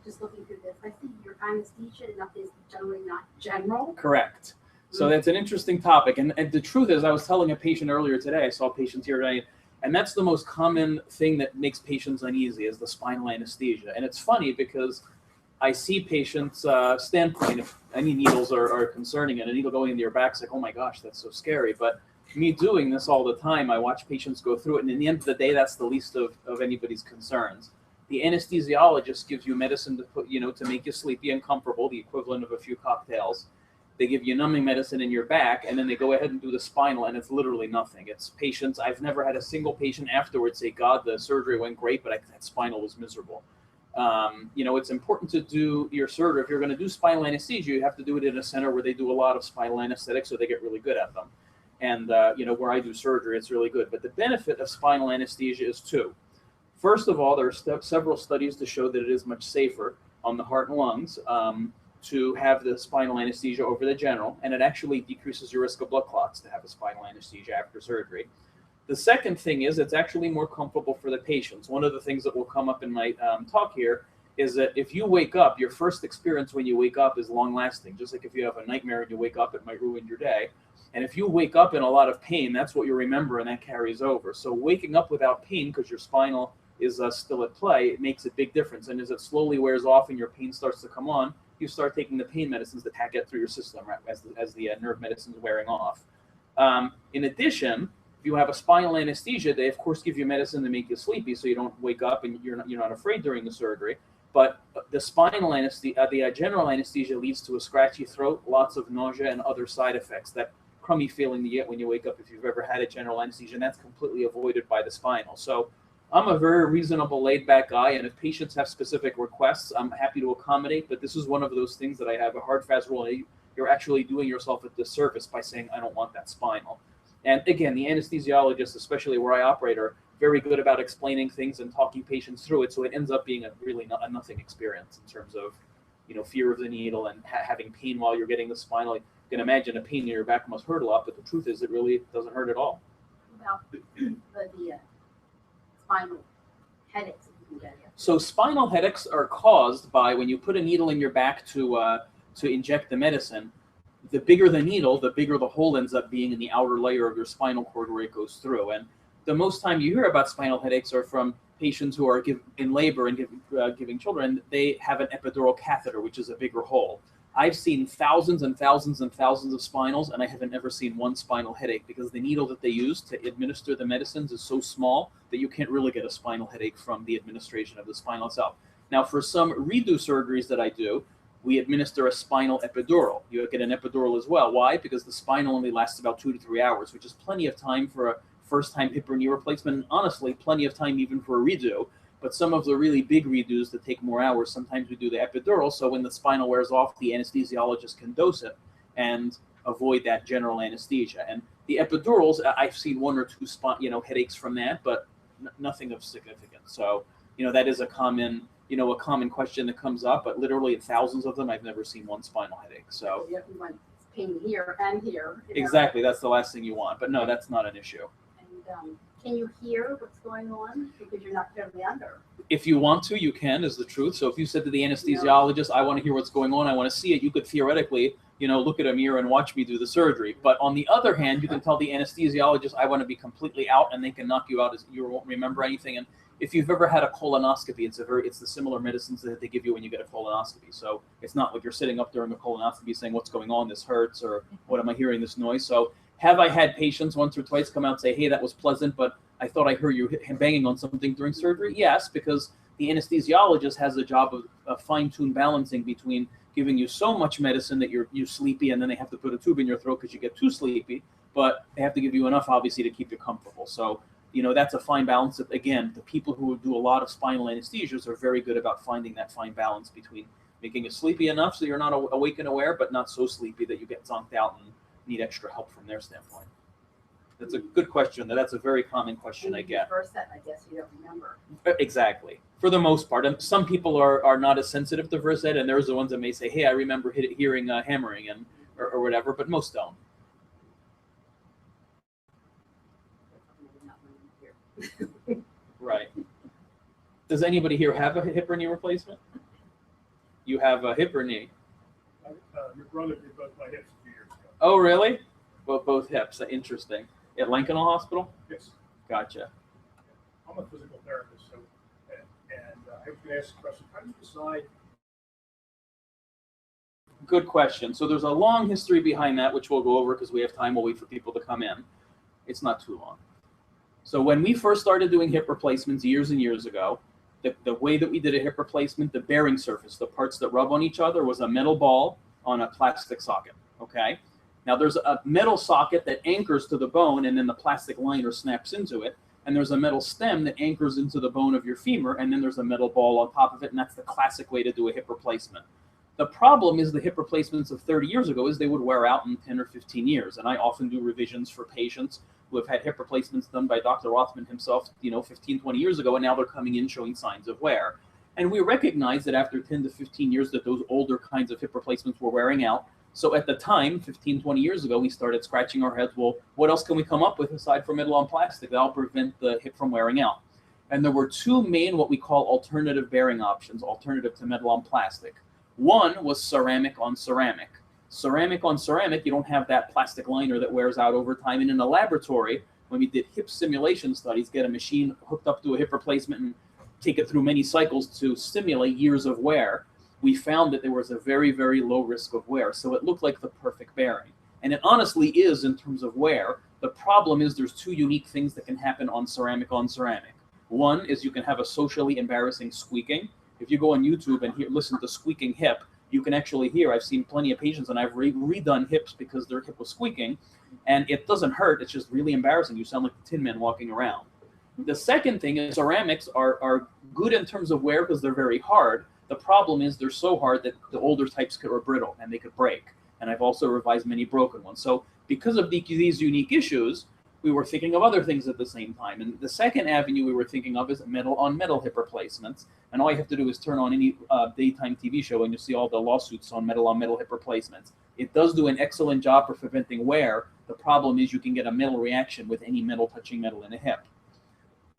just looking through this, I see your anesthesia is generally not general. Correct. So that's an interesting topic. And the truth is, I was telling a patient earlier today, I saw patients here today, and that's the most common thing that makes patients uneasy is the spinal anesthesia. And it's funny because I see patients' standpoint, if any needles are concerning, and a needle going into your back, it's like, oh my gosh, that's so scary. But me doing this all the time, I watch patients go through it, and in the end of the day, that's the least of anybody's concerns. The anesthesiologist gives you medicine to put, to make you sleepy and comfortable, the equivalent of a few cocktails. They give you numbing medicine in your back, and then they go ahead and do the spinal, and it's literally nothing. It's patients. I've never had a single patient afterwards say, God, the surgery went great, but that spinal was miserable. It's important to do your surgery. If you're going to do spinal anesthesia, you have to do it in a center where they do a lot of spinal anesthetics, so they get really good at them. And, where I do surgery, it's really good. But the benefit of spinal anesthesia is two. First of all, there are several studies to show that it is much safer on the heart and lungs to have the spinal anesthesia over the general, and it actually decreases your risk of blood clots to have a spinal anesthesia after surgery. The second thing is it's actually more comfortable for the patients. One of the things that will come up in my talk here is that if you wake up, your first experience when you wake up is long-lasting. Just like if you have a nightmare and you wake up, it might ruin your day. And if you wake up in a lot of pain, that's what you remember, and that carries over. So waking up without pain because your spinal is still at play, it makes a big difference. And as it slowly wears off and your pain starts to come on, you start taking the pain medicines that get through your system, right, as the nerve medicine is wearing off. In addition, if you have a spinal anesthesia, they of course give you medicine to make you sleepy, so you don't wake up and you're not afraid during the surgery. But the spinal anesthesia, the general anesthesia leads to a scratchy throat, lots of nausea, and other side effects. That crummy feeling you get when you wake up if you've ever had a general anesthesia, and that's completely avoided by the spinal. So I'm a very reasonable, laid-back guy, and if patients have specific requests, I'm happy to accommodate, but this is one of those things that I have a hard, fast rule. You're actually doing yourself a disservice by saying, I don't want that spinal. And again, the anesthesiologists, especially where I operate, are very good about explaining things and talking patients through it, so it ends up being a nothing experience in terms of, fear of the needle and having pain while you're getting the spinal. You can imagine a pain in your back must hurt a lot, but the truth is it really doesn't hurt at all. About the spinal headaches. So spinal headaches are caused by when you put a needle in your back to inject the medicine. The bigger the needle, the bigger the hole ends up being in the outer layer of your spinal cord where it goes through. And the most time you hear about spinal headaches are from patients who are in labor and giving children. They have an epidural catheter, which is a bigger hole. I've seen thousands and thousands and thousands of spinals, and I haven't ever seen one spinal headache because the needle that they use to administer the medicines is so small that you can't really get a spinal headache from the administration of the spinal itself. Now, for some redo surgeries that I do, we administer a spinal epidural. You get an epidural as well. Why? Because the spinal only lasts about 2 to 3 hours, which is plenty of time for a first-time hip or knee replacement, and honestly, plenty of time even for a redo. But some of the really big redos that take more hours, sometimes we do the epidural, so when the spinal wears off, the anesthesiologist can dose it and avoid that general anesthesia. And the epidurals, I've seen 1 or 2 headaches from that, but nothing of significance. So, that is a common question that comes up, but literally in thousands of them, I've never seen one spinal headache. So you want pain here and here. Exactly, that's the last thing you want. But no, that's not an issue. And can you hear what's going on because you're not totally under? If you want to, you can, is the truth. So if you said to the anesthesiologist, I want to hear what's going on, I want to see it, you could theoretically, look at a mirror and watch me do the surgery. But on the other hand, you can tell the anesthesiologist, I want to be completely out, and they can knock you out as you won't remember anything. And if you've ever had a colonoscopy, it's the similar medicines that they give you when you get a colonoscopy. So it's not like you're sitting up during a colonoscopy saying, what's going on, this hurts, or what am I hearing this noise? So have I had patients once or twice come out and say, hey, that was pleasant, but I thought I heard you banging on something during surgery? Yes, because the anesthesiologist has the job of fine-tune balancing between giving you so much medicine that you're sleepy, and then they have to put a tube in your throat because you get too sleepy, but they have to give you enough, obviously, to keep you comfortable. So, that's a fine balance. Again, the people who do a lot of spinal anesthesias are very good about finding that fine balance between making you sleepy enough so you're not awake and aware, but not so sleepy that you get zonked out and need extra help from their standpoint. That's a good question. That's a very common question I get. First set, I guess you don't remember. Exactly. For the most part. And some people are not as sensitive to versed, and there's the ones that may say, hey, I remember hearing hammering or whatever, but most don't. Right. Does anybody here have a hip or knee replacement? You have a hip or knee? Your brother did both my hips a few years ago. Oh, really? Well, both hips. Interesting. At Lincoln Hospital? Yes. Gotcha. I'm a physical therapist, so I was going to ask a question. How do you decide? Good question. So there's a long history behind that, which we'll go over because we have time. We'll wait for people to come in. It's not too long. So when we first started doing hip replacements years and years ago, the way that we did a hip replacement, the bearing surface, the parts that rub on each other, was a metal ball on a plastic socket, okay? Now there's a metal socket that anchors to the bone, and then the plastic liner snaps into it, and there's a metal stem that anchors into the bone of your femur, and then there's a metal ball on top of it, and that's the classic way to do a hip replacement. The problem is the hip replacements of 30 years ago is they would wear out in 10 or 15 years, and I often do revisions for patients who have had hip replacements done by Dr. Rothman himself, 15, 20 years ago, and now they're coming in showing signs of wear. And we recognize that after 10 to 15 years that those older kinds of hip replacements were wearing out. So at the time, 15, 20 years ago, we started scratching our heads, well, what else can we come up with aside from metal on plastic that'll prevent the hip from wearing out? And there were two main, what we call alternative bearing options, alternative to metal on plastic. One was ceramic on ceramic. Ceramic on ceramic, you don't have that plastic liner that wears out over time. And in the laboratory, when we did hip simulation studies, get a machine hooked up to a hip replacement and take it through many cycles to simulate years of wear, we found that there was a very, very low risk of wear. So it looked like the perfect bearing. And it honestly is in terms of wear. The problem is there's two unique things that can happen on ceramic on ceramic. One is you can have a socially embarrassing squeaking. If you go on YouTube and listen to squeaking hip, you can actually hear, I've seen plenty of patients and I've redone hips because their hip was squeaking, and it doesn't hurt, it's just really embarrassing. You sound like the Tin Man walking around. The second thing is ceramics are good in terms of wear because they're very hard. The problem is they're so hard that the older types are brittle and they could break. And I've also revised many broken ones. So because of these unique issues, we were thinking of other things at the same time. And the second avenue we were thinking of is metal on metal hip replacements. And all you have to do is turn on any daytime TV show and you'll see all the lawsuits on metal hip replacements. It does do an excellent job for preventing wear. The problem is you can get a metal reaction with any metal touching metal in a hip.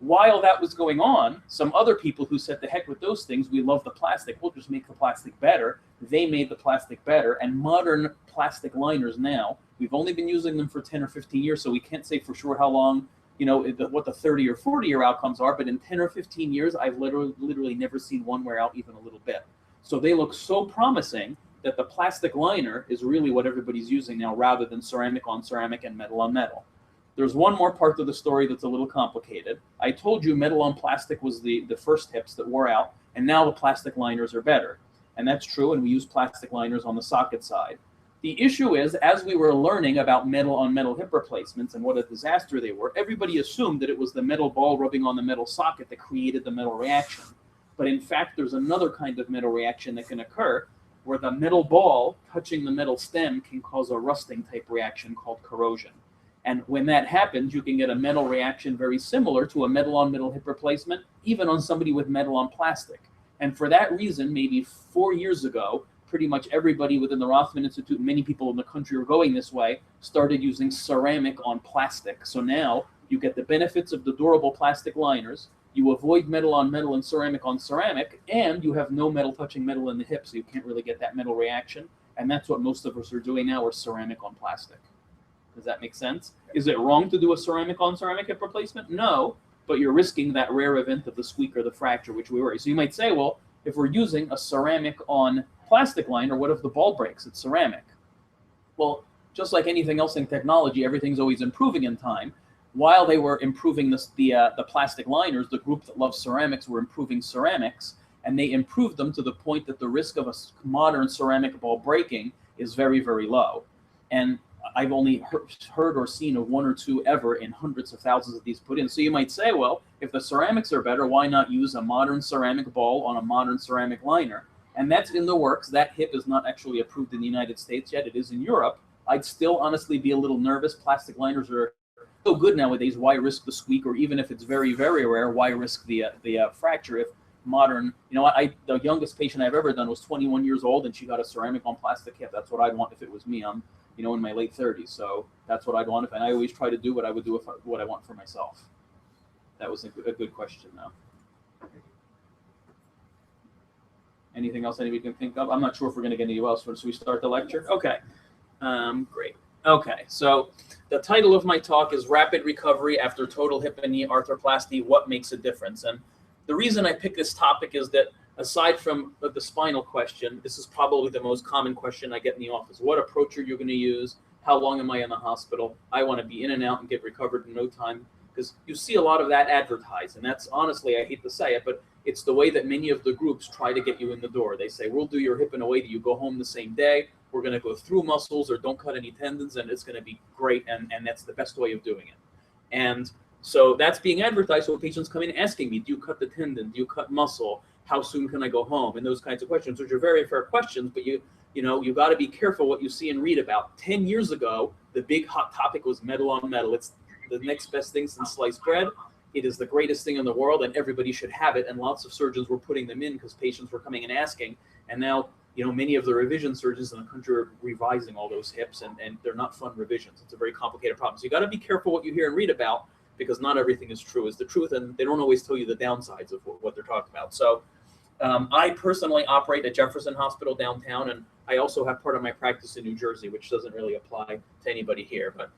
While that was going on, some other people who said, the heck with those things, we love the plastic, we'll just make the plastic better. They made the plastic better, and modern plastic liners now, we've only been using them for 10 or 15 years, so we can't say for sure how long, what the 30 or 40-year outcomes are, but in 10 or 15 years, I've literally never seen one wear out even a little bit. So they look so promising that the plastic liner is really what everybody's using now rather than ceramic on ceramic and metal on metal. There's one more part of the story that's a little complicated. I told you metal on plastic was the first hips that wore out, and now the plastic liners are better. And that's true, and we use plastic liners on the socket side. The issue is, as we were learning about metal on metal hip replacements and what a disaster they were, everybody assumed that it was the metal ball rubbing on the metal socket that created the metal reaction. But in fact, there's another kind of metal reaction that can occur where the metal ball touching the metal stem can cause a rusting type reaction called corrosion. And when that happens, you can get a metal reaction very similar to a metal on metal hip replacement, even on somebody with metal on plastic. And for that reason, maybe 4 years ago, pretty much everybody within the Rothman Institute, many people in the country are going this way, started using ceramic on plastic. So now you get the benefits of the durable plastic liners, you avoid metal on metal and ceramic on ceramic, and you have no metal touching metal in the hip, so you can't really get that metal reaction. And that's what most of us are doing now, we're ceramic on plastic. Does that make sense? Is it wrong to do a ceramic on ceramic hip replacement? No, but you're risking that rare event of the squeak or the fracture, which we worry. So you might say, well, if we're using a ceramic on plastic liner, what if the ball breaks? It's ceramic. Well, just like anything else in technology, everything's always improving in time. While they were improving the plastic liners, the group that loves ceramics were improving ceramics, and they improved them to the point that the risk of a modern ceramic ball breaking is very, very low. And I've only heard or seen of one or two ever in hundreds of thousands of these put in. So you might say, well, if the ceramics are better, why not use a modern ceramic ball on a modern ceramic liner? And that's in the works. That hip is not actually approved in the United States yet. It is in Europe. I'd still honestly be a little nervous. Plastic liners are so good nowadays. Why risk the squeak? Or even if it's very, very rare, why risk the fracture if modern, the youngest patient I've ever done was 21 years old and she got a ceramic on plastic hip. That's what I'd want if it was me. I'm in my late 30s. So that's what I'd want. And I always try to do what I would do what I want for myself. That was a good question, though. Anything else anybody can think of? I'm not sure if we're going to get any else. So we start the lecture? Okay. Great. Okay. So the title of my talk is Rapid Recovery After Total Hip and Knee Arthroplasty, What Makes a Difference? And the reason I picked this topic is that aside from the spinal question, this is probably the most common question I get in the office. What approach are you going to use? How long am I in the hospital? I want to be in and out and get recovered in no time, because you see a lot of that advertised. And that's honestly, I hate to say it, but it's the way that many of the groups try to get you in the door. They say, we'll do your hip in a way that you go home the same day. We're going to go through muscles or don't cut any tendons, and it's going to be great. And that's the best way of doing it. And so that's being advertised. So patients come in asking me, do you cut the tendon? Do you cut muscle? How soon can I go home? And those kinds of questions, which are very fair questions, but you got to be careful what you see and read about. 10 years ago, the big hot topic was metal on metal. It's the next best thing since sliced bread. It is the greatest thing in the world, and everybody should have it. And lots of surgeons were putting them in because patients were coming and asking. And now, many of the revision surgeons in the country are revising all those hips, and they're not fun revisions. It's a very complicated problem. So you got to be careful what you hear and read about, because not everything is true is the truth, and they don't always tell you the downsides of what they're talking about. So I personally operate at Jefferson Hospital downtown, and I also have part of my practice in New Jersey, which doesn't really apply to anybody here. But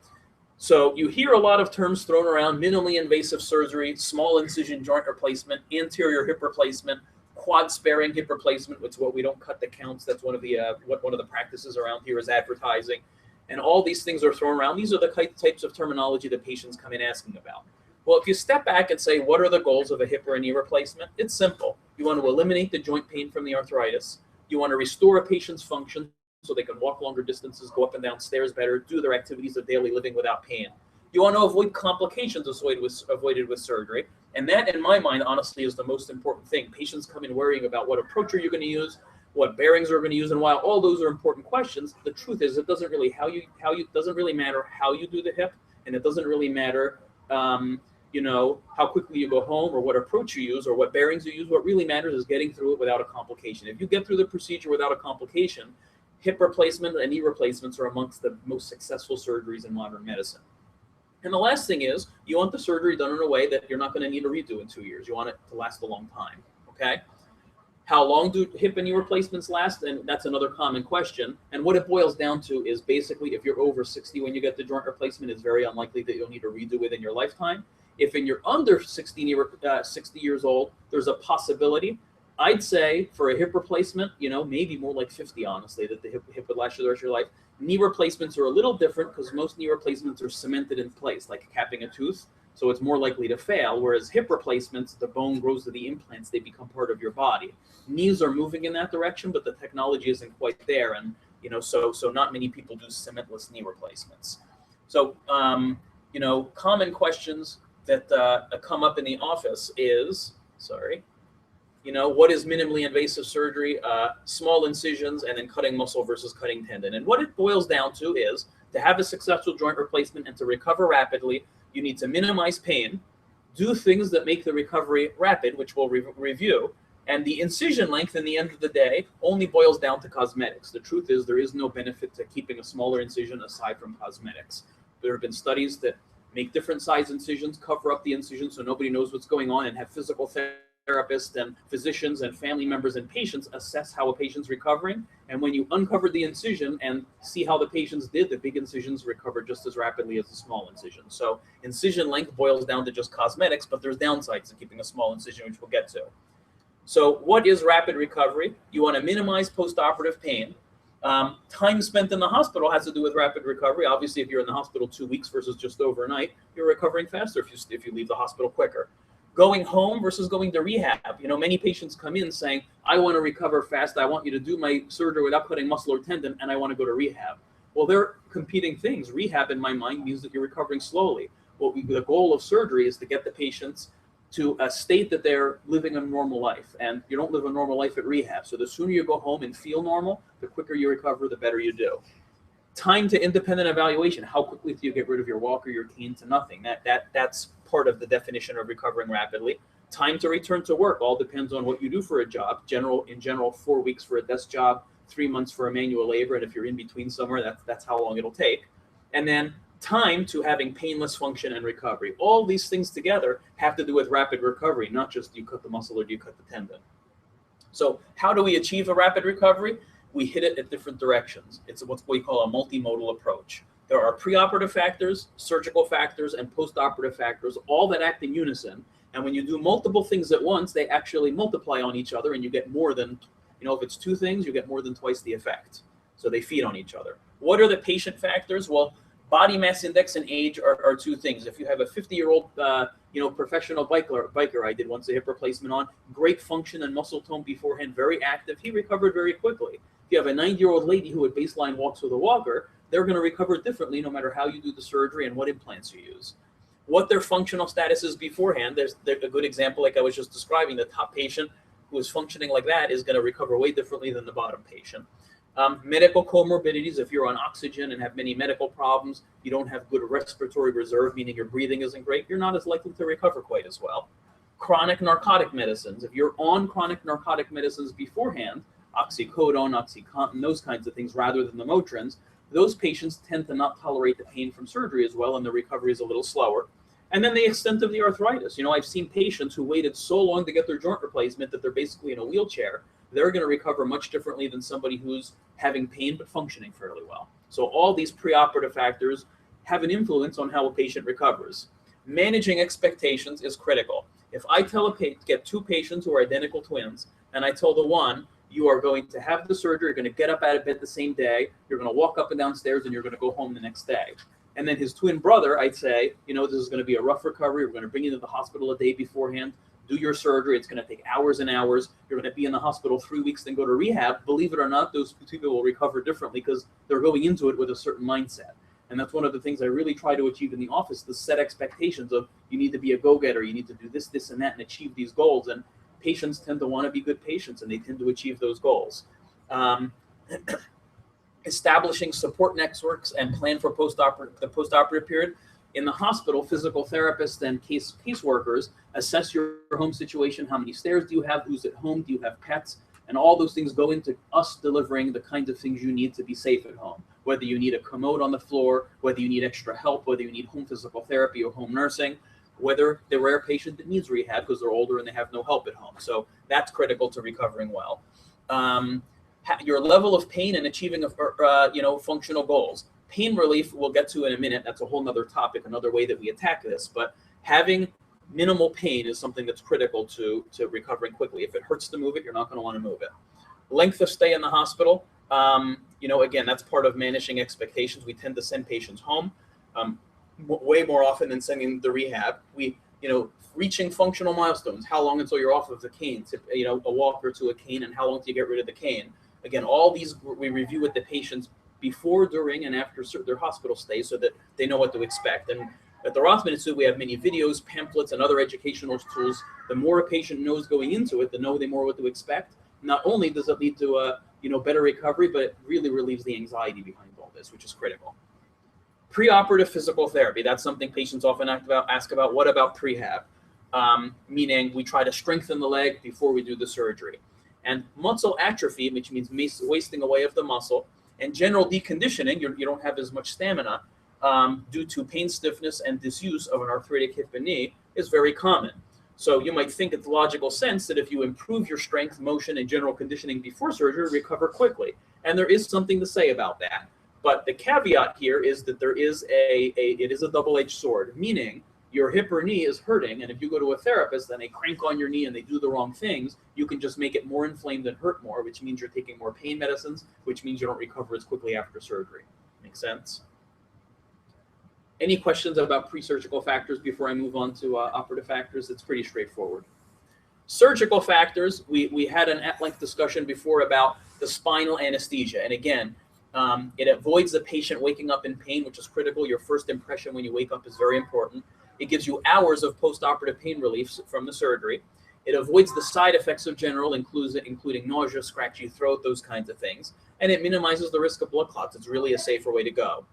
so you hear a lot of terms thrown around: minimally invasive surgery, small incision joint replacement, anterior hip replacement, quad sparing hip replacement, which is what we don't cut the counts. That's one of the practices around here is advertising. And all these things are thrown around. These are the types of terminology that patients come in asking about. Well, if you step back and say, what are the goals of a hip or a knee replacement? It's simple. You want to eliminate the joint pain from the arthritis. You want to restore a patient's function so they can walk longer distances, go up and down stairs better, do their activities of daily living without pain. You want to avoid complications avoided with surgery. And that, in my mind, honestly, is the most important thing. Patients come in worrying about what approach are you going to use, what bearings are going to use, and while all those are important questions, the truth is it doesn't really doesn't really matter how you do the hip, and it doesn't really matter how quickly you go home or what approach you use or what bearings you use. What really matters is getting through it without a complication. If you get through the procedure without a complication, hip replacement and knee replacements are amongst the most successful surgeries in modern medicine. And the last thing is, you want the surgery done in a way that you're not going to need to redo in 2 years. You want it to last a long time, okay? How long do hip and knee replacements last? And that's another common question. And what it boils down to is basically, if you're over 60 when you get the joint replacement, it's very unlikely that you'll need to redo within your lifetime. If you're under 60 years old, there's a possibility. I'd say for a hip replacement, maybe more like 50, honestly, that the hip would last you the rest of your life. Knee replacements are a little different because most knee replacements are cemented in place, like capping a tooth. So it's more likely to fail, whereas hip replacements, the bone grows to the implants, they become part of your body. Knees are moving in that direction, but the technology isn't quite there. And, so not many people do cementless knee replacements. So, common questions that come up in the office is, what is minimally invasive surgery, small incisions, and then cutting muscle versus cutting tendon. And what it boils down to is, to have a successful joint replacement and to recover rapidly, you need to minimize pain, do things that make the recovery rapid, which we'll review, and the incision length in the end of the day only boils down to cosmetics. The truth is there is no benefit to keeping a smaller incision aside from cosmetics. There have been studies that make different size incisions, cover up the incision so nobody knows what's going on, and have physical therapists and physicians and family members and patients assess how a patient's recovering. And when you uncover the incision and see how the patients did, the big incisions recover just as rapidly as the small incision. So incision length boils down to just cosmetics, but there's downsides to keeping a small incision, which we'll get to. So what is rapid recovery? You want to minimize postoperative pain. Time spent in the hospital has to do with rapid recovery. Obviously, if you're in the hospital 2 weeks versus just overnight, you're recovering faster if you leave the hospital quicker. Going home versus going to rehab. Many patients come in saying, I want to recover fast. I want you to do my surgery without cutting muscle or tendon, and I want to go to rehab. Well, they're competing things. Rehab, in my mind, means that you're recovering slowly. The goal of surgery is to get the patients to a state that they're living a normal life. And you don't live a normal life at rehab. So the sooner you go home and feel normal, the quicker you recover, the better you do. Time to independent evaluation. How quickly do you get rid of your walker, your cane to nothing? That's part of the definition of recovering rapidly. Time to return to work all depends on what you do for a job. In general, 4 weeks for a desk job, 3 months for a manual labor, and if you're in between somewhere, that's how long it'll take. And then time to having painless function and recovery. All these things together have to do with rapid recovery, not just do you cut the muscle or do you cut the tendon. So how do we achieve a rapid recovery? We hit it at different directions. It's what we call a multimodal approach. There are preoperative factors, surgical factors, and postoperative factors, all that act in unison. And when you do multiple things at once, they actually multiply on each other, and you get more than, if it's two things, you get more than twice the effect. So they feed on each other. What are the patient factors? Well, body mass index and age are two things. If you have a 50-year-old, professional biker I did once a hip replacement on, great function and muscle tone beforehand, very active, he recovered very quickly. If you have a 90-year-old lady who at baseline walks with a walker, they're going to recover differently no matter how you do the surgery and what implants you use. What their functional status is beforehand, there's a good example like I was just describing. The top patient who is functioning like that is going to recover way differently than the bottom patient. Medical comorbidities, if you're on oxygen and have many medical problems, you don't have good respiratory reserve, meaning your breathing isn't great, you're not as likely to recover quite as well. Chronic narcotic medicines, if you're on chronic narcotic medicines beforehand, oxycodone, OxyContin, those kinds of things, rather than the Motrins, those patients tend to not tolerate the pain from surgery as well, and the recovery is a little slower. And then the extent of the arthritis. I've seen patients who waited so long to get their joint replacement that they're basically in a wheelchair. They're going to recover much differently than somebody who's having pain but functioning fairly well. So all these preoperative factors have an influence on how a patient recovers. Managing expectations is critical. If I get two patients who are identical twins, and I tell the one, you are going to have the surgery, you're going to get up out of bed the same day, you're going to walk up and down stairs, and you're going to go home the next day. And then his twin brother, I'd say, this is going to be a rough recovery. We're going to bring you to the hospital a day beforehand, do your surgery. It's going to take hours and hours. You're going to be in the hospital 3 weeks, then go to rehab. Believe it or not, those two people will recover differently because they're going into it with a certain mindset. And that's one of the things I really try to achieve in the office, to set expectations of you need to be a go-getter, you need to do this, this, and that, and achieve these goals. And patients tend to want to be good patients, and they tend to achieve those goals. Establishing support networks and plan for the postoperative period. In the hospital, physical therapists and caseworkers assess your home situation. How many stairs do you have? Who's at home? Do you have pets? And all those things go into us delivering the kinds of things you need to be safe at home. Whether you need a commode on the floor, whether you need extra help, whether you need home physical therapy or home nursing, whether the rare patient that needs rehab because they're older and they have no help at home. So that's critical to recovering well. Your level of pain and achieving functional goals. Pain relief we'll get to in a minute. That's a whole nother topic, another way that we attack this. But having minimal pain is something that's critical to recovering quickly. If it hurts to move it, you're not going to want to move it. Length of stay in the hospital. Again, that's part of managing expectations. We tend to send patients home way more often than sending them to rehab. Reaching functional milestones. How long until you're off of the cane? A walker to a cane, and how long do you get rid of the cane? Again, all these we review with the patients before, during, and after their hospital stay so that they know what to expect. And at the Rothman Institute, we have many videos, pamphlets, and other educational tools. The more a patient knows going into it, the more what to expect. Not only does it lead to a better recovery, but it really relieves the anxiety behind all this, which is critical. Preoperative physical therapy. That's something patients often ask about. What about prehab? Meaning we try to strengthen the leg before we do the surgery. And muscle atrophy, which means wasting away of the muscle, and general deconditioning, you don't have as much stamina due to pain, stiffness, and disuse of an arthritic hip and knee, is very common. So you might think it's logical sense that if you improve your strength, motion, and general conditioning before surgery, recover quickly. And there is something to say about that. But the caveat here is that it is a double-edged sword, meaning your hip or knee is hurting, and if you go to a therapist and they crank on your knee and they do the wrong things, you can just make it more inflamed and hurt more, which means you're taking more pain medicines, which means you don't recover as quickly after surgery. Make sense? Any questions about pre-surgical factors before I move on to operative factors? It's pretty straightforward. Surgical factors, we had an at-length discussion before about the spinal anesthesia. And again, it avoids the patient waking up in pain, which is critical. Your first impression when you wake up is very important. It gives you hours of postoperative pain relief from the surgery. It avoids the side effects of general, including nausea, scratchy throat, those kinds of things. And it minimizes the risk of blood clots. It's really a safer way to go.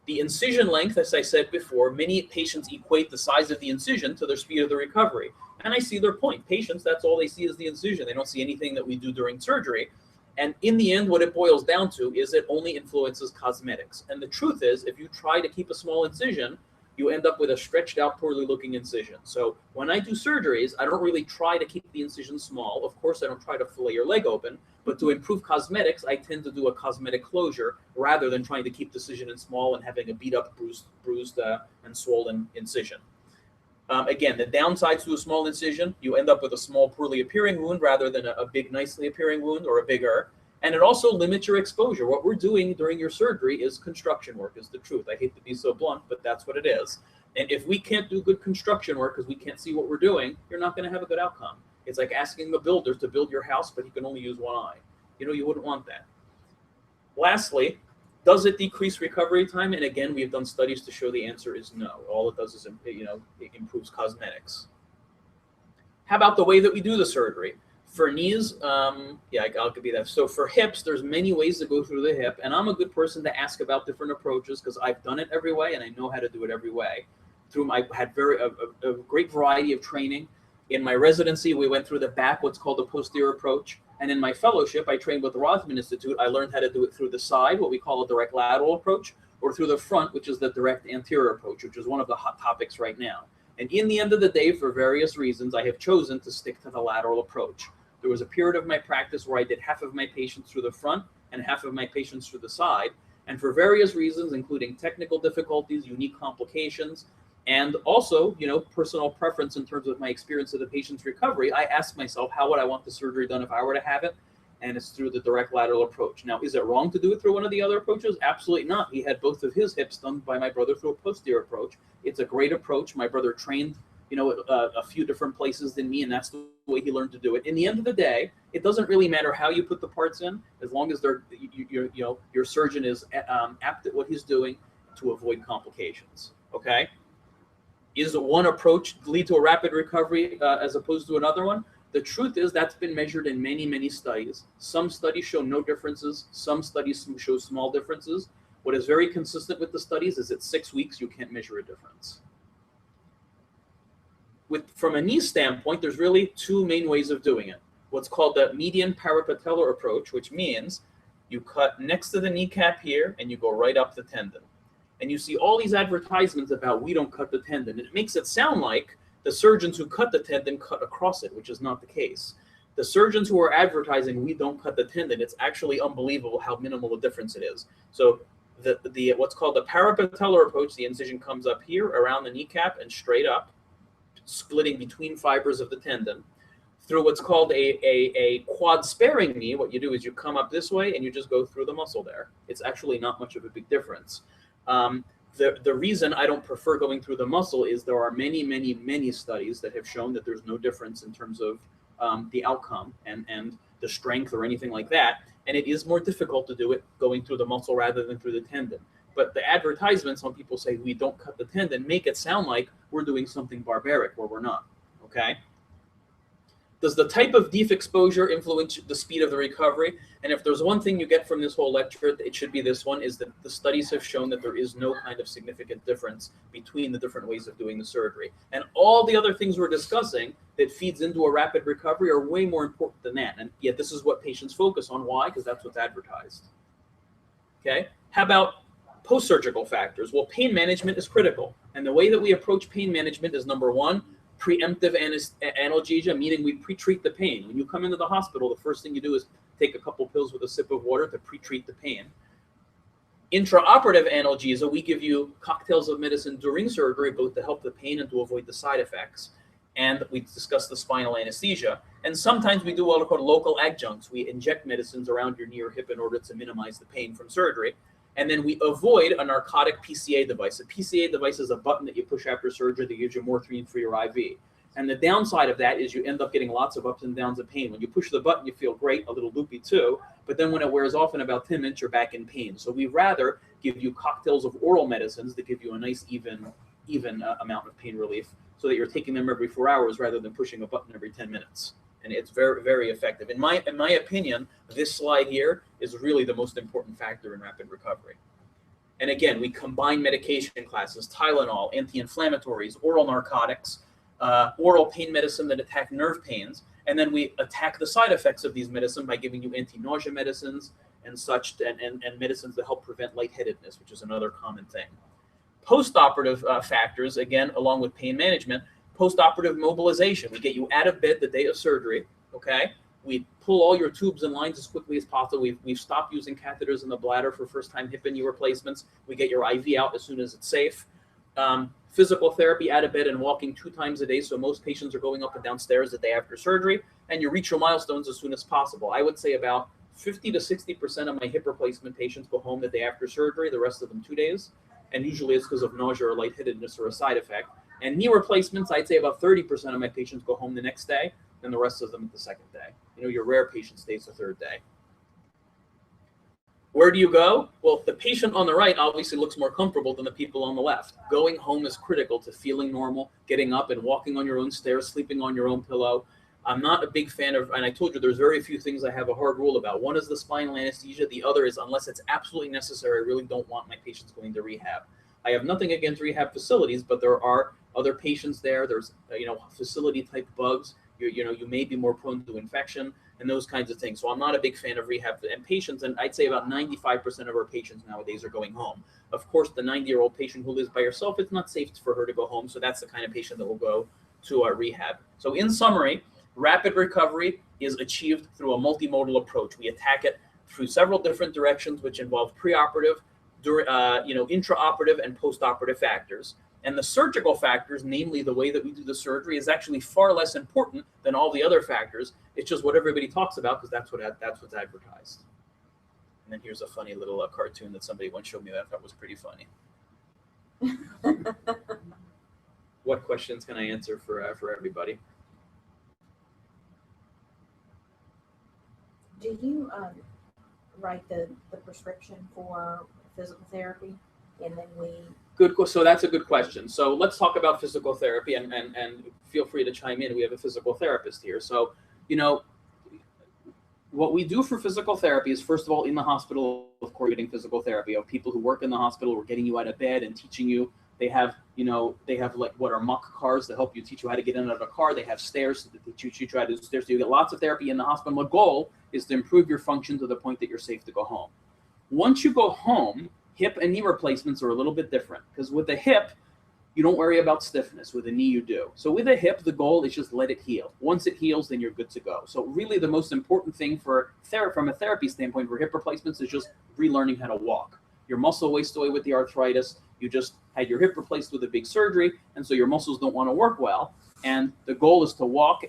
The incision length, as I said before, many patients equate the size of the incision to their speed of the recovery. And I see their point. Patients, that's all they see is the incision. They don't see anything that we do during surgery. And in the end, what it boils down to is it only influences cosmetics. And the truth is, if you try to keep a small incision, you end up with a stretched out, poorly looking incision. So when I do surgeries, I don't really try to keep the incision small. Of course, I don't try to fillet your leg open, but to improve cosmetics, I tend to do a cosmetic closure rather than trying to keep the incision in small and having a beat up, bruised and swollen incision. Again, the downsides to a small incision, you end up with a small, poorly appearing wound rather than a big, nicely appearing wound or a bigger. And it also limits your exposure. What we're doing during your surgery is construction work, is the truth. I hate to be so blunt, but that's what it is. And if we can't do good construction work because we can't see what we're doing, you're not going to have a good outcome. It's like asking the builder to build your house, but he can only use one eye. You wouldn't want that. Lastly, does it decrease recovery time? And again, we've done studies to show the answer is no. All it does is, it improves cosmetics. How about the way that we do the surgery? For knees, yeah, I'll give you that. So for hips, there's many ways to go through the hip, and I'm a good person to ask about different approaches because I've done it every way and I know how to do it every way. I had a great variety of training. In my residency, we went through the back, what's called the posterior approach, and in my fellowship, I trained with the Rothman Institute. I learned how to do it through the side, what we call a direct lateral approach, or through the front, which is the direct anterior approach, which is one of the hot topics right now. And in the end of the day, for various reasons, I have chosen to stick to the lateral approach. There was a period of my practice where I did half of my patients through the front and half of my patients through the side. And for various reasons, including technical difficulties, unique complications, and also, personal preference in terms of my experience of the patient's recovery, I asked myself, how would I want the surgery done if I were to have it? And it's through the direct lateral approach. Now, is it wrong to do it through one of the other approaches? Absolutely not. He had both of his hips done by my brother through a posterior approach. It's a great approach. My brother trained a few different places than me, and that's the way he learned to do it. In the end of the day, it doesn't really matter how you put the parts in, as long as your surgeon is apt at what he's doing to avoid complications. Okay? Is one approach lead to a rapid recovery as opposed to another one? The truth is that's been measured in many, many studies. Some studies show no differences. Some studies show small differences. What is very consistent with the studies is at 6 weeks, you can't measure a difference. From a knee standpoint, there's really two main ways of doing it. What's called the median parapatellar approach, which means you cut next to the kneecap here and you go right up the tendon. And you see all these advertisements about we don't cut the tendon. And it makes it sound like the surgeons who cut the tendon cut across it, which is not the case. The surgeons who are advertising we don't cut the tendon, it's actually unbelievable how minimal a difference it is. So the what's called the parapatellar approach, the incision comes up here around the kneecap and straight up, splitting between fibers of the tendon. Through what's called a quad sparing knee, what you do is you come up this way and you just go through the muscle there. It's actually not much of a big difference. The reason I don't prefer going through the muscle is there are many, many, many studies that have shown that there's no difference in terms of the outcome and the strength or anything like that. And it is more difficult to do it going through the muscle rather than through the tendon. But the advertisements, when people say we don't cut the tendon, make it sound like we're doing something barbaric where we're not, okay? Does the type of deep exposure influence the speed of the recovery? And if there's one thing you get from this whole lecture, it should be this one, is that the studies have shown that there is no kind of significant difference between the different ways of doing the surgery. And all the other things we're discussing that feeds into a rapid recovery are way more important than that. And yet this is what patients focus on. Why? Because that's what's advertised. Okay? How about post-surgical factors? Well, pain management is critical. And the way that we approach pain management is, number one, preemptive analgesia, meaning we pre-treat the pain. When you come into the hospital, the first thing you do is take a couple pills with a sip of water to pre-treat the pain. Intraoperative analgesia, we give you cocktails of medicine during surgery, both to help the pain and to avoid the side effects. And we discuss the spinal anesthesia. And sometimes we do what are called local adjuncts. We inject medicines around your knee or hip in order to minimize the pain from surgery. And then we avoid a narcotic PCA device. A PCA device is a button that you push after surgery that gives you morphine for your IV. And the downside of that is you end up getting lots of ups and downs of pain. When you push the button, you feel great, a little loopy too. But then when it wears off in about 10 minutes, you're back in pain. So we'd rather give you cocktails of oral medicines that give you a nice even amount of pain relief so that you're taking them every 4 hours rather than pushing a button every 10 minutes. And it's very, very effective. In my opinion, this slide here is really the most important factor in rapid recovery. And again, we combine medication classes, Tylenol, anti-inflammatories, oral narcotics, oral pain medicine that attack nerve pains, and then we attack the side effects of these medicines by giving you anti-nausea medicines and such, and medicines that help prevent lightheadedness, which is another common thing. Postoperative factors, again, along with pain management, postoperative mobilization. We get you out of bed the day of surgery, okay? We pull all your tubes and lines as quickly as possible. We've stopped using catheters in the bladder for first-time hip and knee replacements. We get your IV out as soon as it's safe. Physical therapy, out of bed and walking 2 times a day. So most patients are going up and down stairs the day after surgery, and you reach your milestones as soon as possible. I would say about 50 to 60% of my hip replacement patients go home the day after surgery, the rest of them 2 days. And usually it's because of nausea or lightheadedness or a side effect. And knee replacements, I'd say about 30% of my patients go home the next day, and the rest of them the second day. You know, your rare patient stays the third day. Where do you go? Well, the patient on the right obviously looks more comfortable than the people on the left. Going home is critical to feeling normal, getting up and walking on your own stairs, sleeping on your own pillow. I'm not a big fan of, and I told you there's very few things I have a hard rule about. One is the spinal anesthesia. The other is, unless it's absolutely necessary, I really don't want my patients going to rehab. I have nothing against rehab facilities, but there are other patients there. There's, facility type bugs. You may be more prone to infection and those kinds of things. So I'm not a big fan of rehab and patients. And I'd say about 95% of our patients nowadays are going home. Of course, the 90-year-old patient who lives by herself, it's not safe for her to go home. So that's the kind of patient that will go to our rehab. So in summary, rapid recovery is achieved through a multimodal approach. We attack it through several different directions, which involve preoperative, intraoperative, and postoperative factors. And the surgical factors, namely the way that we do the surgery, is actually far less important than all the other factors. It's just what everybody talks about because that's what's advertised. And then here's a funny little cartoon that somebody once showed me that I thought was pretty funny. What questions can I answer for everybody? Do you write the prescription for physical therapy, and then we? Good. So that's a good question. So let's talk about physical therapy, and feel free to chime in. We have a physical therapist here. So, what we do for physical therapy is, first of all, in the hospital, of course, getting physical therapy. Of people who work in the hospital, we're getting you out of bed and teaching you. They have like what are muck cars to help you teach you how to get in and out of a car. They have stairs that they teach you how to do stairs. So you get lots of therapy in the hospital. The goal is to improve your function to the point that you're safe to go home. Once you go home, hip and knee replacements are a little bit different because with the hip, you don't worry about stiffness. With the knee, you do. So with the hip, the goal is just let it heal. Once it heals, then you're good to go. So really the most important thing from a therapy standpoint for hip replacements is just relearning how to walk. Your muscle wastes away with the arthritis. You just had your hip replaced with a big surgery, and so your muscles don't want to work well. And the goal is to walk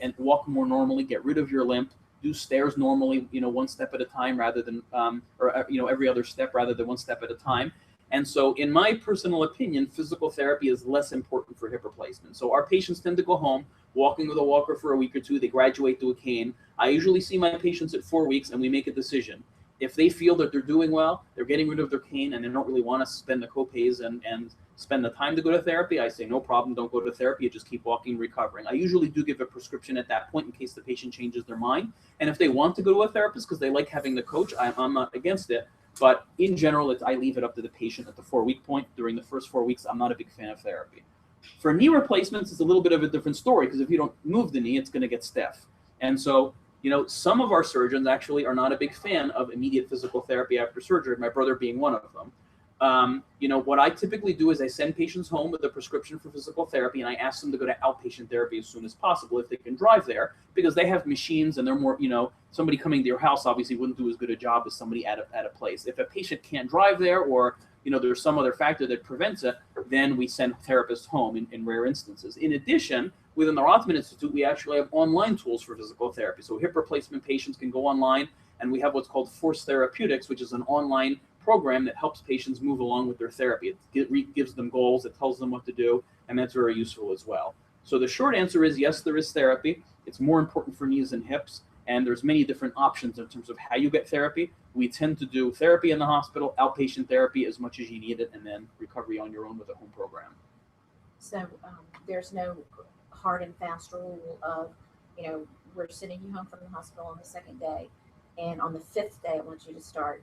more normally, get rid of your limp, do stairs normally, one step at a time rather than, every other step rather than one step at a time. And so in my personal opinion, physical therapy is less important for hip replacement. So our patients tend to go home walking with a walker for a week or two. They graduate to a cane. I usually see my patients at 4 weeks and we make a decision. If they feel that they're doing well, they're getting rid of their cane and they don't really want to spend the copays and spend the time to go to therapy, I say, no problem, don't go to therapy, just keep walking, recovering. I usually do give a prescription at that point in case the patient changes their mind. And if they want to go to a therapist because they like having the coach, I'm not against it. But in general, I leave it up to the patient at the 4-week point. During the first 4 weeks, I'm not a big fan of therapy. For knee replacements, it's a little bit of a different story because if you don't move the knee, it's going to get stiff. And so, some of our surgeons actually are not a big fan of immediate physical therapy after surgery, my brother being one of them. What I typically do is I send patients home with a prescription for physical therapy, and I ask them to go to outpatient therapy as soon as possible if they can drive there, because they have machines and they're more, somebody coming to your house obviously wouldn't do as good a job as somebody at a place. If a patient can't drive there or, there's some other factor that prevents it, then we send therapists home in rare instances. In addition, within the Rothman Institute, we actually have online tools for physical therapy. So hip replacement patients can go online, and we have what's called Force Therapeutics, which is an online program that helps patients move along with their therapy. It gives them goals, it tells them what to do, and that's very useful as well. So the short answer is yes, there is therapy. It's more important for knees and hips, and there's many different options in terms of how you get therapy. We tend to do therapy in the hospital, outpatient therapy as much as you need it, and then recovery on your own with a home program. So there's no hard and fast rule of, we're sending you home from the hospital on the 2nd day, and on the 5th day, I want you to start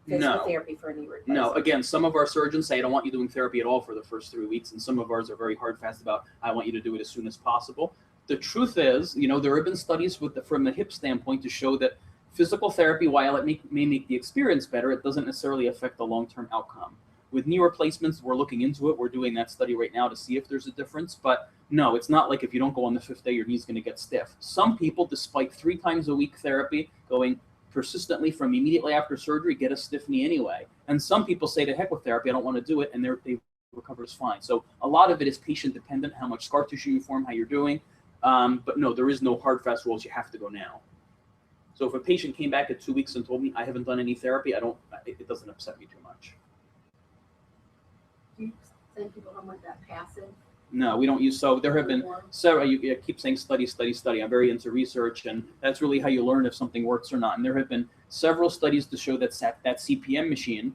physical therapy for a knee replacement. No, again, some of our surgeons say, I don't want you doing therapy at all for the first 3 weeks, and some of ours are very hard fast about, I want you to do it as soon as possible. The truth is, there have been studies from the hip standpoint to show that physical therapy, while it may make the experience better, it doesn't necessarily affect the long-term outcome. With knee replacements, we're looking into it. We're doing that study right now to see if there's a difference. But no, it's not like if you don't go on the 5th day, your knee's going to get stiff. Some people, despite 3 times a week therapy, going persistently from immediately after surgery, get a stiff knee anyway. And some people say, to heck with therapy, I don't want to do it, and they recover fine. So a lot of it is patient dependent, how much scar tissue you form, how you're doing. But no, there is no hard, fast rules. You have to go now. So if a patient came back at 2 weeks and told me I haven't done any therapy, it doesn't upset me too much. Do you send people home with that passive? No, we don't use, so there have been several, you keep saying study. I'm very into research, and that's really how you learn if something works or not. And there have been several studies to show that that CPM machine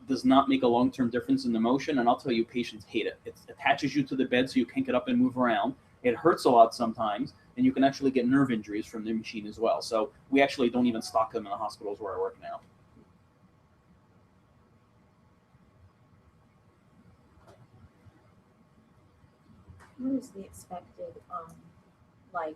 does not make a long-term difference in the motion. And I'll tell you, patients hate it. It attaches you to the bed so you can't get up and move around. It hurts a lot sometimes, and you can actually get nerve injuries from the machine as well. So we actually don't even stock them in the hospitals where I work now. What is the expected, like,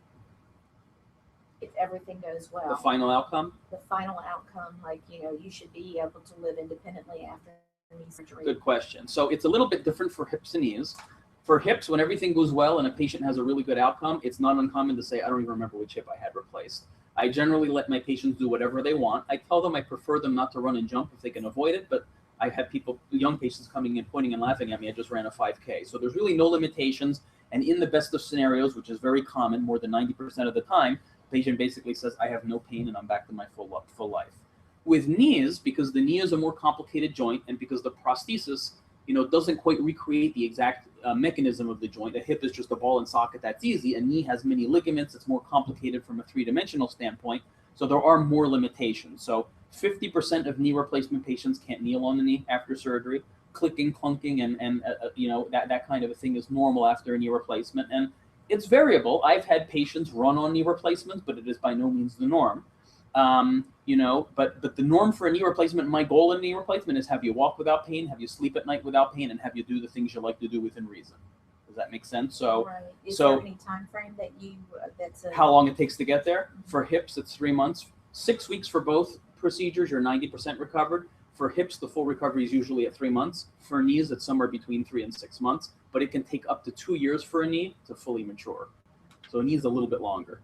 if everything goes well? The final outcome? The final outcome, like, you should be able to live independently after knee surgery. Good question. So it's a little bit different for hips and knees. For hips, when everything goes well and a patient has a really good outcome, it's not uncommon to say, I don't even remember which hip I had replaced. I generally let my patients do whatever they want. I tell them I prefer them not to run and jump if they can avoid it, but I have people, young patients coming in, pointing and laughing at me, I just ran a 5K. So there's really no limitations. And in the best of scenarios, which is very common, more than 90% of the time, the patient basically says, I have no pain and I'm back to my full life. With knees, because the knee is a more complicated joint and because the prosthesis, doesn't quite recreate the exact mechanism of the joint. A hip is just a ball and socket, that's easy. A knee has many ligaments, it's more complicated from a 3-dimensional standpoint. So there are more limitations. So 50% of knee replacement patients can't kneel on the knee after surgery. Clicking, clunking, and that kind of a thing is normal after a knee replacement. And it's variable. I've had patients run on knee replacements, but it is by no means the norm. But the norm for a knee replacement, my goal in knee replacement is have you walk without pain, have you sleep at night without pain, and have you do the things you like to do within reason. Does that make sense? So, right. Is there any time frame that that's how long it takes to get there? For hips, it's 3 months. 6 weeks for both procedures, you're 90% recovered. For hips, the full recovery is usually at 3 months. For knees, it's somewhere between 3 and 6 months, but it can take up to 2 years for a knee to fully mature. So a knee is a little bit longer.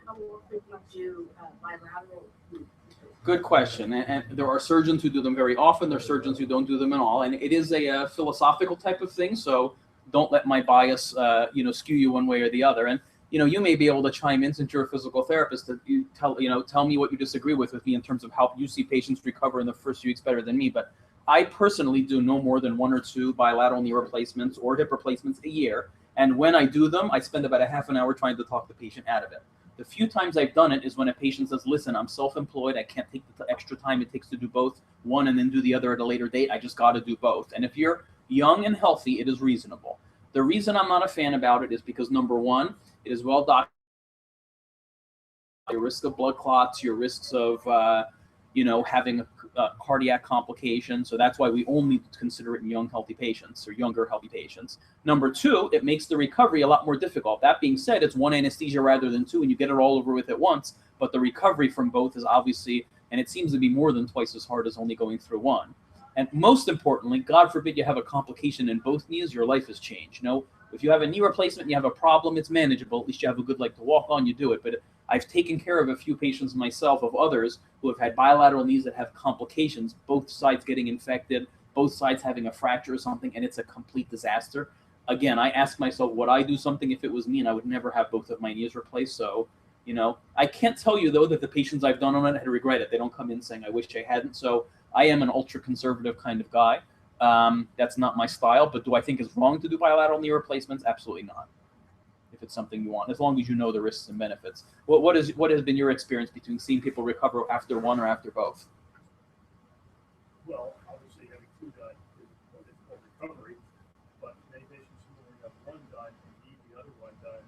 How often do you do bilateral? Good question. And there are surgeons who do them very often. There are surgeons who don't do them at all. And it is a philosophical type of thing. So don't let my bias, skew you one way or the other. And, you may be able to chime in since you're a physical therapist to tell me what you disagree with me in terms of how you see patients recover in the first few weeks better than me. But I personally do no more than 1 or 2 bilateral knee replacements or hip replacements a year. And when I do them, I spend about a half an hour trying to talk the patient out of it. The few times I've done it is when a patient says, listen, I'm self-employed. I can't take the extra time it takes to do both, one and then do the other at a later date. I just got to do both. And if you're young and healthy, it is reasonable. The reason I'm not a fan about it is because, number one, it is well documented. Your risk of blood clots, your risks of, having a cardiac complication. So that's why we only consider it in young, healthy patients or younger, healthy patients. Number two, it makes the recovery a lot more difficult. That being said, it's 1 anesthesia rather than 2, and you get it all over with at once. But the recovery from both is obviously, and it seems to be more than twice as hard as only going through one. And most importantly, God forbid you have a complication in both knees, your life has changed. If you have a knee replacement and you have a problem, it's manageable. At least you have a good leg to walk on, you do it. But I've taken care of a few patients myself of others who have had bilateral knees that have complications, both sides getting infected, both sides having a fracture or something, and it's a complete disaster. Again, I ask myself, would I do something if it was me? And I would never have both of my knees replaced. So, I can't tell you, though, that the patients I've done on it had regret it. They don't come in saying, I wish I hadn't. So I am an ultra-conservative kind of guy. That's not my style. But do I think it's wrong to do bilateral knee replacements? Absolutely not. If it's something you want, as long as you know the risks and benefits. What has been your experience between seeing people recover after one or after both? Well, obviously having 2 done is more difficult recovery, but many patients who only have 1 done and need the other 1 done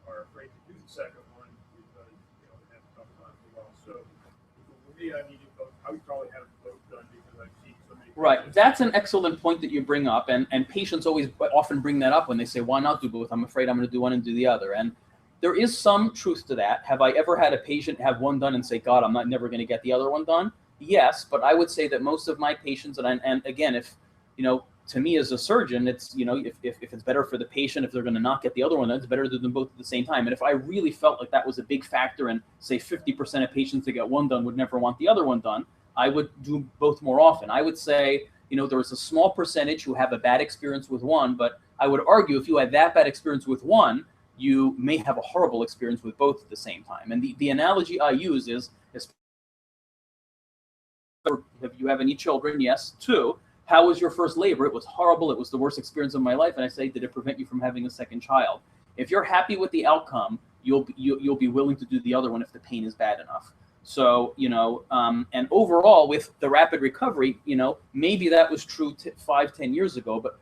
are afraid to do the second one because they have a tough time for a while. So for me, I needed both. I would probably have both done because I've seen so many Right. That's an excellent point that you bring up, and patients often bring that up when they say, why not do both? I'm afraid I'm going to do one and do the other. And there is some truth to that. Have I ever had a patient have one done and say, God, I'm never going to get the other one done? Yes, but I would say that most of my patients, and again, if, to me as a surgeon, it's, if it's better for the patient, if they're going to not get the other one, then it's better to do them both at the same time. And if I really felt like that was a big factor, and say 50% of patients that get one done would never want the other one done, I would do both more often. I would say, there is a small percentage who have a bad experience with one, but I would argue if you had that bad experience with one, you may have a horrible experience with both at the same time. And the analogy I use is if you have any children, yes. 2, how was your first labor? It was horrible. It was the worst experience of my life. And I say, did it prevent you from having a second child? If you're happy with the outcome, you'll be willing to do the other one if the pain is bad enough. So, and overall with the rapid recovery, maybe that was true 5-10 years ago, but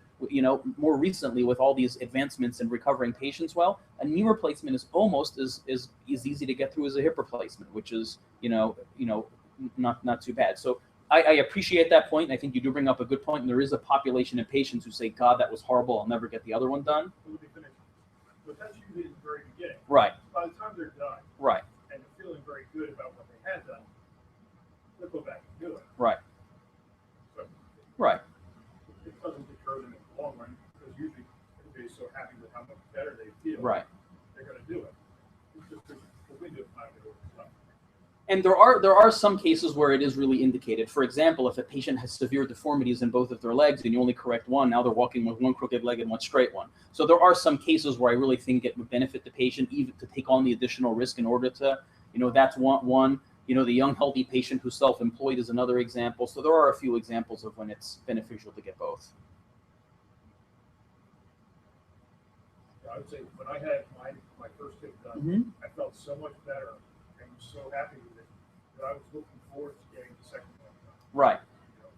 more recently with all these advancements in recovering patients well, a knee replacement is almost as easy to get through as a hip replacement, which is, not too bad. So I appreciate that point. I think you do bring up a good point. And there is a population of patients who say, God, that was horrible. I'll never get the other one done. But that's usually in the very beginning. Right. By the time they're done. Right. And they're feeling very good about what they had done, they'll go back and do it. Right. So right. It doesn't deter them in the long run, because usually everybody's so happy with how much better they feel. Right. They're going to do it. It's just the window of time to do it. And there are some cases where it is really indicated. For example, if a patient has severe deformities in both of their legs and you only correct one, now they're walking with one crooked leg and one straight one. So there are some cases where I really think it would benefit the patient even to take on the additional risk in order to, that's one. The young healthy patient who's self-employed is another example. So there are a few examples of when it's beneficial to get both. I would say when I had my first hip done, I felt so much better and was so happy with it that I was looking forward to getting the second one done. Right.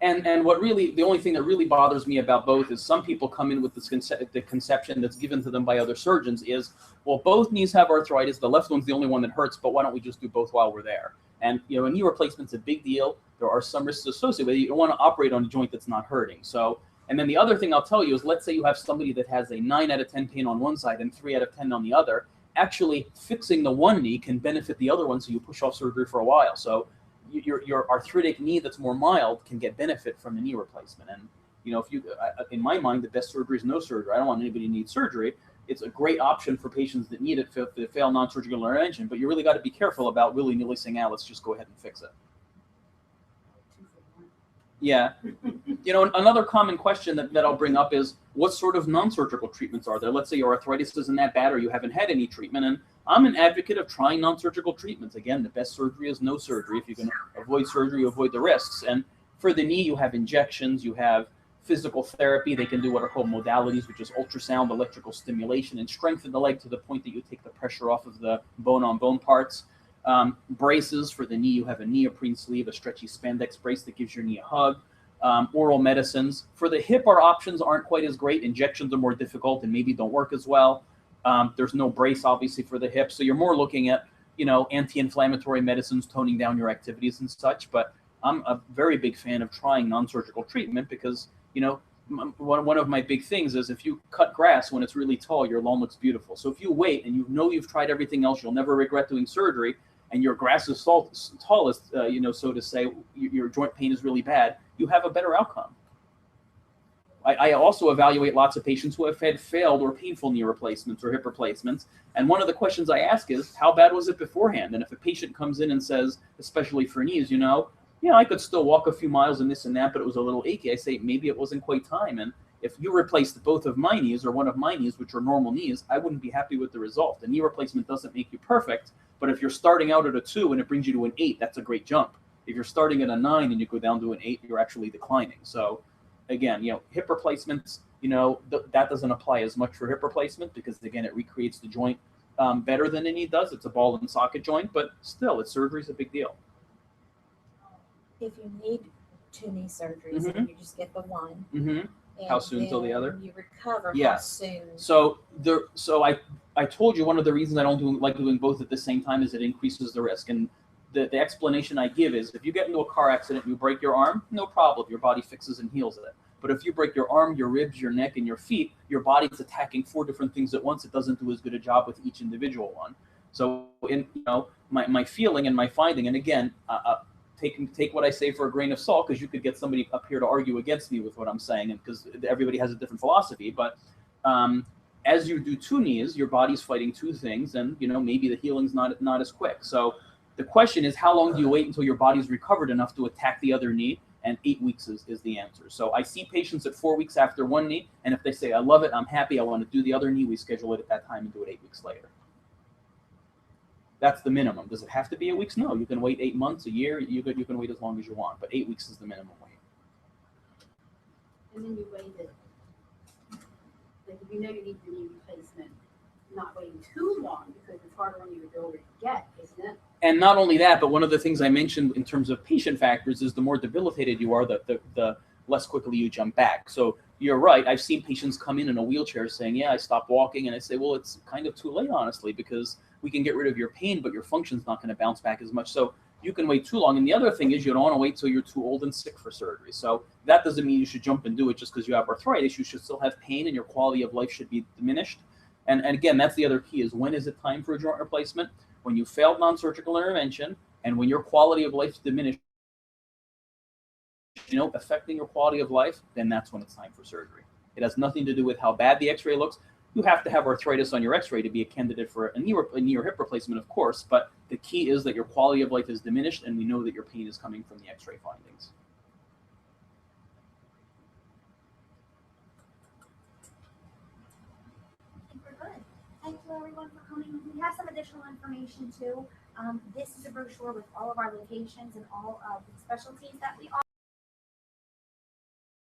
And what really, the only thing that really bothers me about both is some people come in with this the conception that's given to them by other surgeons is, well, both knees have arthritis. The left one's the only one that hurts, but why don't we just do both while we're there? And, a knee replacement's a big deal. There are some risks associated with it. You don't want to operate on a joint that's not hurting. So, and then the other thing I'll tell you is, let's say you have somebody that has a 9 out of 10 pain on one side and 3 out of 10 on the other. Actually, fixing the one knee can benefit the other one, so you push off surgery for a while. So your arthritic knee that's more mild can get benefit from the knee replacement. And, if you, in my mind, the best surgery is no surgery. I don't want anybody to need surgery. It's a great option for patients that need it if they fail non-surgical intervention, but you really got to be careful about willy-nilly saying, let's just go ahead and fix it. Yeah. Another common question that I'll bring up is, what sort of non-surgical treatments are there? Let's say your arthritis isn't that bad or you haven't had any treatment. And I'm an advocate of trying non-surgical treatments. Again, the best surgery is no surgery. If you can avoid surgery, you avoid the risks. And for the knee, you have injections, you have physical therapy. They can do what are called modalities, which is ultrasound, electrical stimulation, and strengthen the leg to the point that you take the pressure off of the bone-on-bone parts. Braces for the knee, you have a neoprene sleeve, a stretchy spandex brace that gives your knee a hug. Oral medicines. For the hip, our options aren't quite as great. Injections are more difficult and maybe don't work as well. There's no brace, obviously, for the hip. So you're more looking at, anti-inflammatory medicines, toning down your activities and such. But I'm a very big fan of trying non-surgical treatment because, one of my big things is if you cut grass when it's really tall, your lawn looks beautiful. So if you wait and you've tried everything else, you'll never regret doing surgery, and your grass is tall as, so to say, your joint pain is really bad, you have a better outcome. I also evaluate lots of patients who have had failed or painful knee replacements or hip replacements. And one of the questions I ask is, how bad was it beforehand? And if a patient comes in and says, especially for knees, I could still walk a few miles and this and that, but it was a little achy, I say, maybe it wasn't quite time. And if you replaced both of my knees or one of my knees, which are normal knees, I wouldn't be happy with the result. The knee replacement doesn't make you perfect, but if you're starting out at a 2 and it brings you to an 8, that's a great jump. If you're starting at a 9 and you go down to an 8, you're actually declining. So again, hip replacements, that doesn't apply as much for hip replacement because, again, it recreates the joint better than a knee does. It's a ball and socket joint, but still, surgery is a big deal. If you need 2 knee surgeries and you just get the one, and how soon till the other? You recover. Yes. How soon? So I told you one of the reasons I don't like doing both at the same time is it increases the risk. And the explanation I give is if you get into a car accident and you break your arm, no problem. Your body fixes and heals it. But if you break your arm, your ribs, your neck, and your feet, your body's attacking 4 different things at once. It doesn't do as good a job with each individual one. So, my feeling and my finding, and again, take what I say for a grain of salt, because you could get somebody up here to argue against me with what I'm saying, and because everybody has a different philosophy. But as you do 2 knees, your body's fighting 2 things, and maybe the healing's not as quick. So the question is, how long do you wait until your body's recovered enough to attack the other knee? And 8 weeks is the answer. So I see patients at 4 weeks after 1 knee, and if they say, I love it, I'm happy, I want to do the other knee, we schedule it at that time and do it 8 weeks later. That's the minimum. Does it have to be 8 weeks? No, you can wait 8 months, a year, you can wait as long as you want, but 8 weeks is the minimum wait. And then you waited, like if you know you need the knee replacement, not waiting too long because it's harder on you to already get, isn't it? And not only that, but one of the things I mentioned in terms of patient factors is the more debilitated you are, the less quickly you jump back. So you're right. I've seen patients come in a wheelchair saying, yeah, I stopped walking. And I say, well, it's kind of too late, honestly, because we can get rid of your pain, but your function's not going to bounce back as much. So you can wait too long. And the other thing is you don't want to wait till you're too old and sick for surgery. So that doesn't mean you should jump and do it just because you have arthritis. You should still have pain and your quality of life should be diminished. And again, that's the other key is when is it time for a joint replacement? When you failed non-surgical intervention and when your quality of life is diminished, affecting your quality of life, then that's when it's time for surgery. It has nothing to do with how bad the x-ray looks. You have to have arthritis on your x-ray to be a candidate for a knee or hip replacement, of course, but the key is that your quality of life is diminished and we know that your pain is coming from the x-ray findings. Thank you everyone for coming. We have some additional information too. This is a brochure with all of our locations and all of the specialties that we offer.